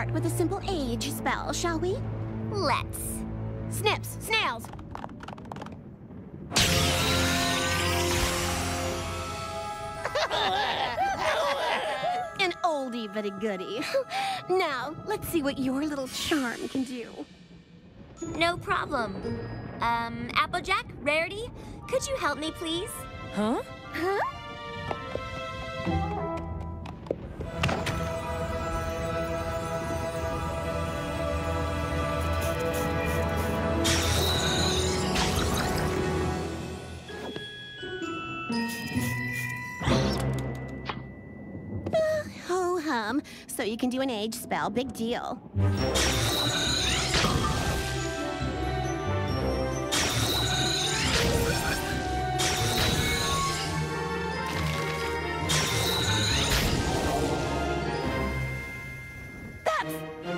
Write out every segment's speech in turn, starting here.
start with a simple age spell, shall we? Let's. Snips, snails! An oldie but a goodie. Now, let's see what your little charm can do. No problem. Applejack, Rarity, could you help me, please? Huh? Huh? Ho-hum. So you can do an age spell. Big deal.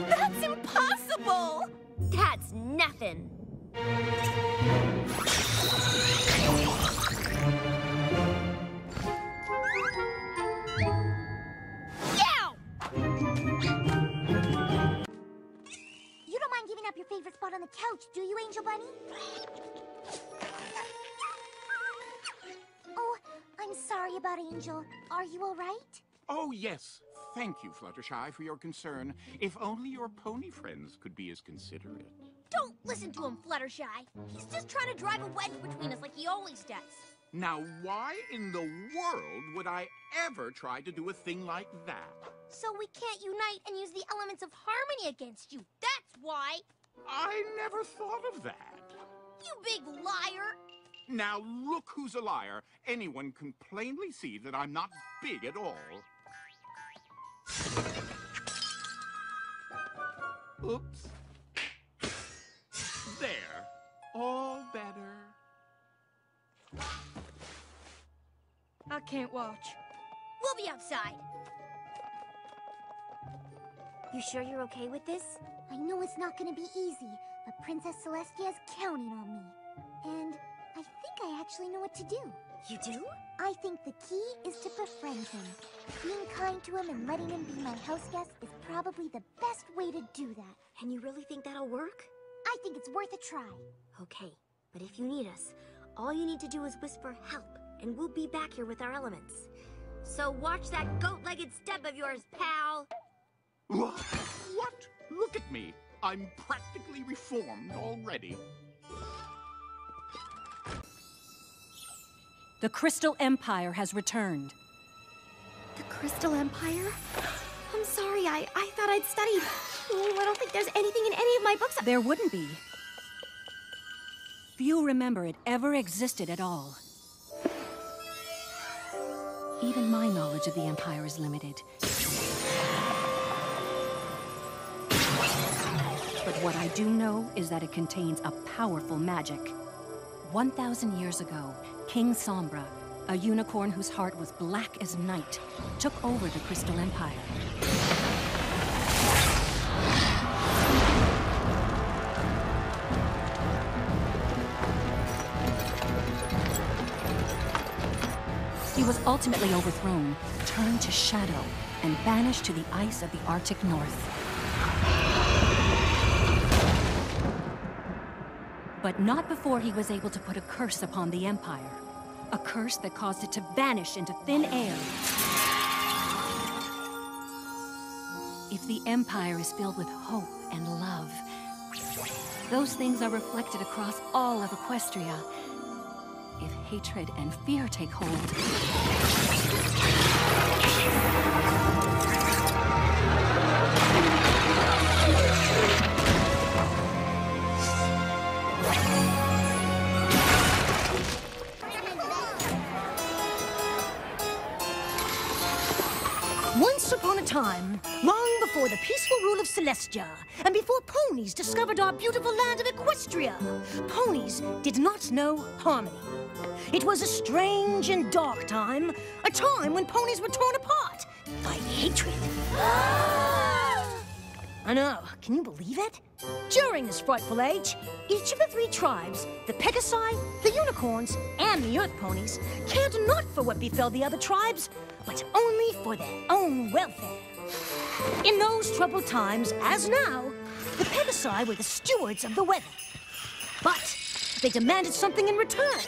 That's impossible! That's nothing. You don't mind giving up your favorite spot on the couch, do you, Angel Bunny? Oh, I'm sorry about Angel. Are you all right? Oh, yes. Thank you, Fluttershy, for your concern. If only your pony friends could be as considerate. Don't listen to him, Fluttershy. He's just trying to drive a wedge between us like he always does. Now, why in the world would I ever try to do a thing like that? So we can't unite and use the elements of harmony against you. That's why. I never thought of that. You big liar. Now, look who's a liar. Anyone can plainly see that I'm not big at all. Oops. There. All better. I can't watch. We'll be outside. You sure you're okay with this? I know it's not gonna be easy, but Princess Celestia is counting on me. And I think I actually know what to do. You do? I think the key is to befriend him. Being kind to him and letting him be my house guest is probably the best way to do that. And you really think that'll work? I think it's worth a try. Okay, but if you need us, all you need to do is whisper help, and we'll be back here with our elements. So watch that goat-legged step of yours, pal. What? Look at me. I'm practically reformed already. The Crystal Empire has returned. The Crystal Empire? I'm sorry, I thought I'd studied. Oh, I don't think there's anything in any of my books. There wouldn't be. Few remember it ever existed at all. Even my knowledge of the Empire is limited. But what I do know is that it contains a powerful magic. 1,000 years ago, King Sombra, a unicorn whose heart was black as night, took over the Crystal Empire. He was ultimately overthrown, turned to shadow, and banished to the ice of the Arctic North. But not before he was able to put a curse upon the Empire. A curse that caused it to vanish into thin air. If the Empire is filled with hope and love, those things are reflected across all of Equestria. If hatred and fear take hold, once upon a time, long before the peaceful rule of Celestia, and before ponies discovered our beautiful land of Equestria, ponies did not know harmony. It was a strange and dark time, a time when ponies were torn apart by hatred. I know, can you believe it? During this frightful age, each of the three tribes, the Pegasi, the Unicorns, and the Earth Ponies, cared not for what befell the other tribes, but only for their own welfare. In those troubled times, as now, the Pegasi were the stewards of the weather. But they demanded something in return.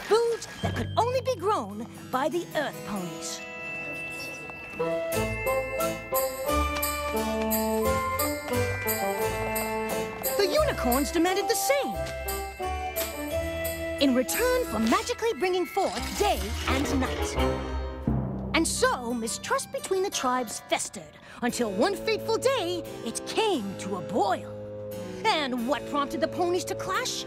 Food that could only be grown by the Earth Ponies. The unicorns demanded the same. In return for magically bringing forth day and night. And so, mistrust between the tribes festered, until one fateful day, it came to a boil. And what prompted the ponies to clash?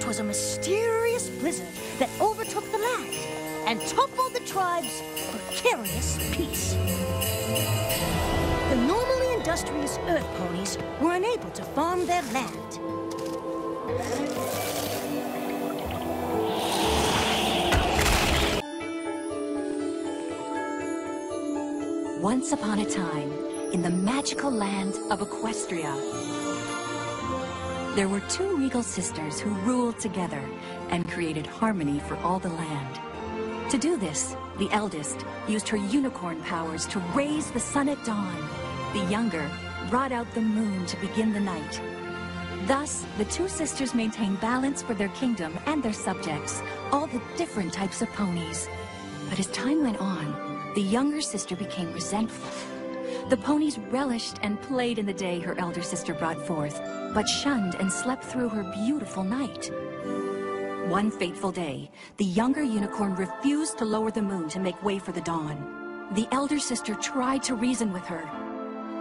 'Twas a mysterious blizzard that overtook the land and toppled the tribe's precarious peace. The normally industrious Earth Ponies were unable to farm their land. Once upon a time, in the magical land of Equestria, there were two regal sisters who ruled together and created harmony for all the land. To do this, the eldest used her unicorn powers to raise the sun at dawn. The younger brought out the moon to begin the night. Thus, the two sisters maintained balance for their kingdom and their subjects, all the different types of ponies. But as time went on, the younger sister became resentful. The ponies relished and played in the day her elder sister brought forth, but shunned and slept through her beautiful night. One fateful day, the younger unicorn refused to lower the moon to make way for the dawn. The elder sister tried to reason with her,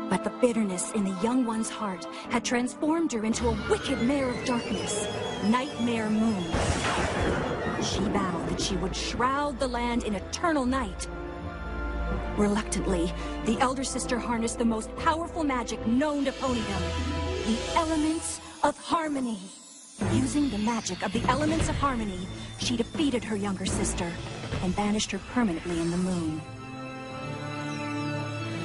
but the bitterness in the young one's heart had transformed her into a wicked mare of darkness, Nightmare Moon. She vowed that she would shroud the land in eternal night. Reluctantly, the elder sister harnessed the most powerful magic known to ponydom, the elements of harmony. Using the magic of the elements of harmony, she defeated her younger sister and banished her permanently in the moon.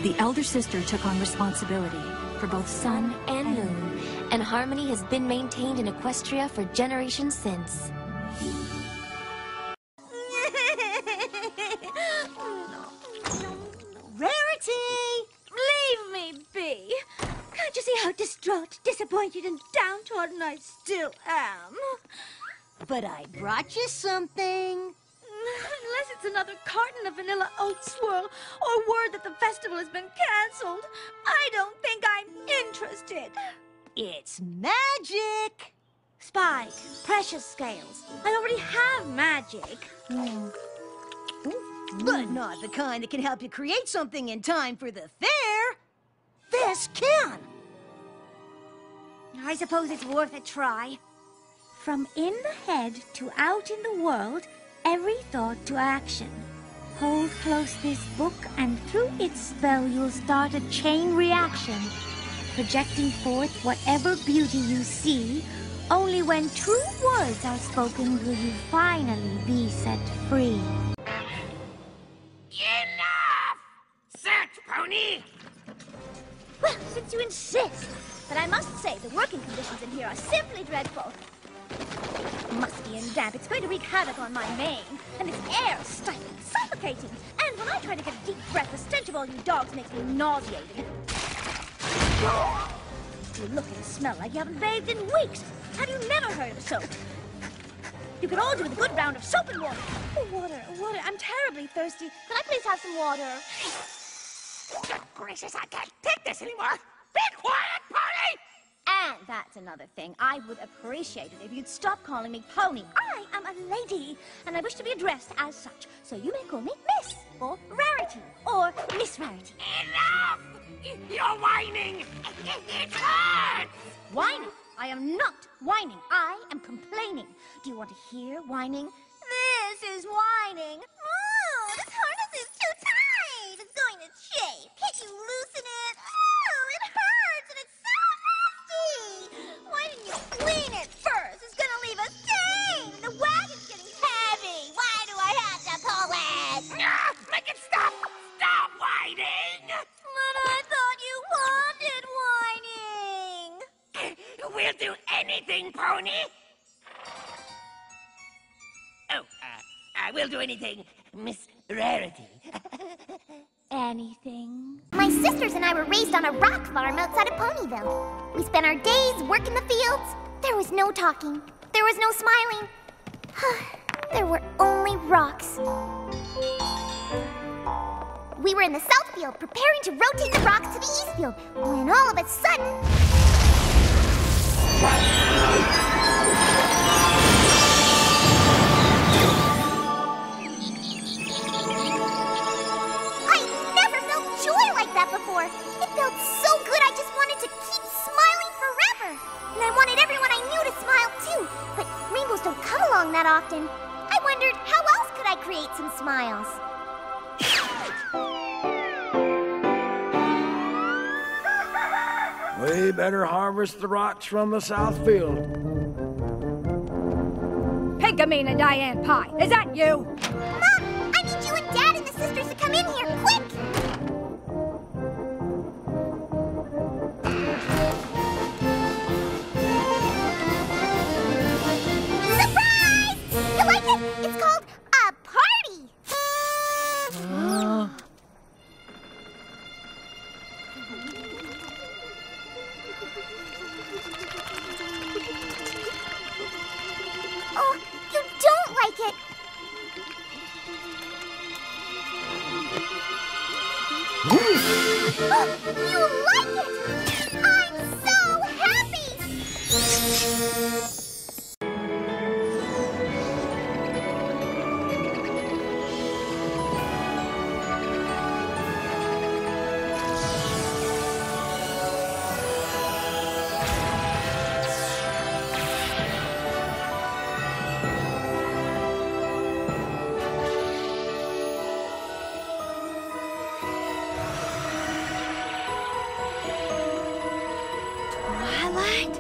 The elder sister took on responsibility for both sun And moon, and harmony has been maintained in Equestria for generations since. Rarity! Leave me be. Can't you see how distraught, disappointed, and downtrodden I still am? But I brought you something. Unless it's another carton of vanilla oat swirl or word that the festival has been cancelled, I don't think I'm interested. It's magic. Spike, precious scales. I already have magic. But not the kind that can help you create something in time for the fair. This can. I suppose it's worth a try. From in the head to out in the world, every thought to action. Hold close this book, and through its spell you'll start a chain reaction, projecting forth whatever beauty you see. Only when true words are spoken will you finally be set free. Enough! Search, pony! Well, since you insist, but I must say the working conditions in here are simply dreadful. Musty and damp, it's going to wreak havoc on my mane. And this air is stifling, suffocating. And when I try to get a deep breath, the stench of all you dogs makes me nauseated. You look and smell like you haven't bathed in weeks. Have you never heard of soap? You could all do with a good round of soap and water. Oh, water, I'm terribly thirsty. Can I please have some water? Good gracious, I can't take this anymore! Be quiet, pony! And that's another thing. I would appreciate it if you'd stop calling me Pony. I am a lady, and I wish to be addressed as such. So you may call me Miss, or Rarity, or Miss Rarity. Enough! You're whining! It hurts! Whining? I am not whining. I am complaining. Do you want to hear whining? This is whining. Oh, this harness is too tight! It's going to chafe. Can't you loosen it? Oh, it hurts and it's so nasty! Why didn't you clean it first? It's gonna leave a stain! The wagon's getting heavy! Why do I have to pull it? Make it stop! Stop whining! But I thought you wanted whining! We'll do anything, pony! Oh, I will do anything, Miss Rarity. anything. My sisters and I were raised on a rock farm outside of Ponyville. We spent our days working the fields. There was no talking. There was no smiling. There were only rocks. We were in the south field preparing to rotate the rocks to the east field when all of a sudden... I never felt joy like that before. It felt so good I just wanted to keep smiling forever. And I wanted everyone I knew to smile too. But rainbows don't come along that often. I wondered, how else could I create some smiles? We better harvest the rocks from the south field. Pinkamene and Diane Pie, is that you? Mom, I need you and Dad and the sisters to come in here, quick! Surprise! You like it? It's called a party! Oh, you don't like it! Oh, you like it! I'm so happy! Twilight?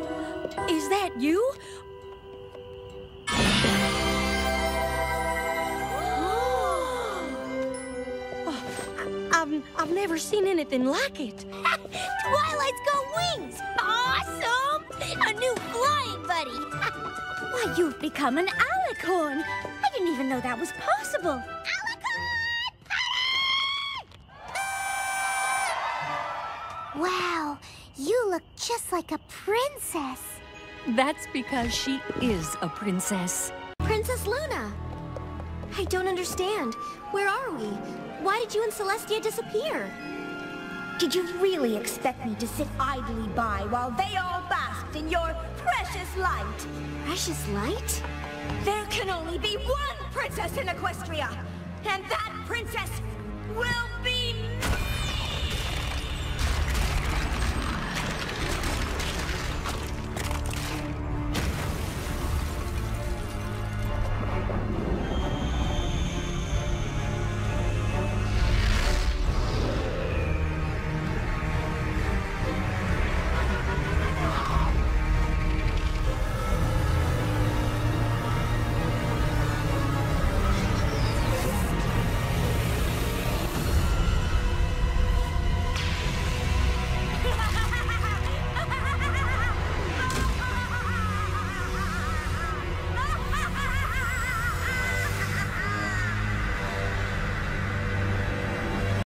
Is that you? I've never seen anything like it. Twilight's got wings! Awesome! A new flying buddy! Why, you've become an alicorn. I didn't even know that was possible. Wow, you look just like a princess. That's because she is a princess. Princess Luna! I don't understand. Where are we? Why did you and Celestia disappear? Did you really expect me to sit idly by while they all basked in your precious light? Precious light? There can only be one princess in Equestria, and that princess will be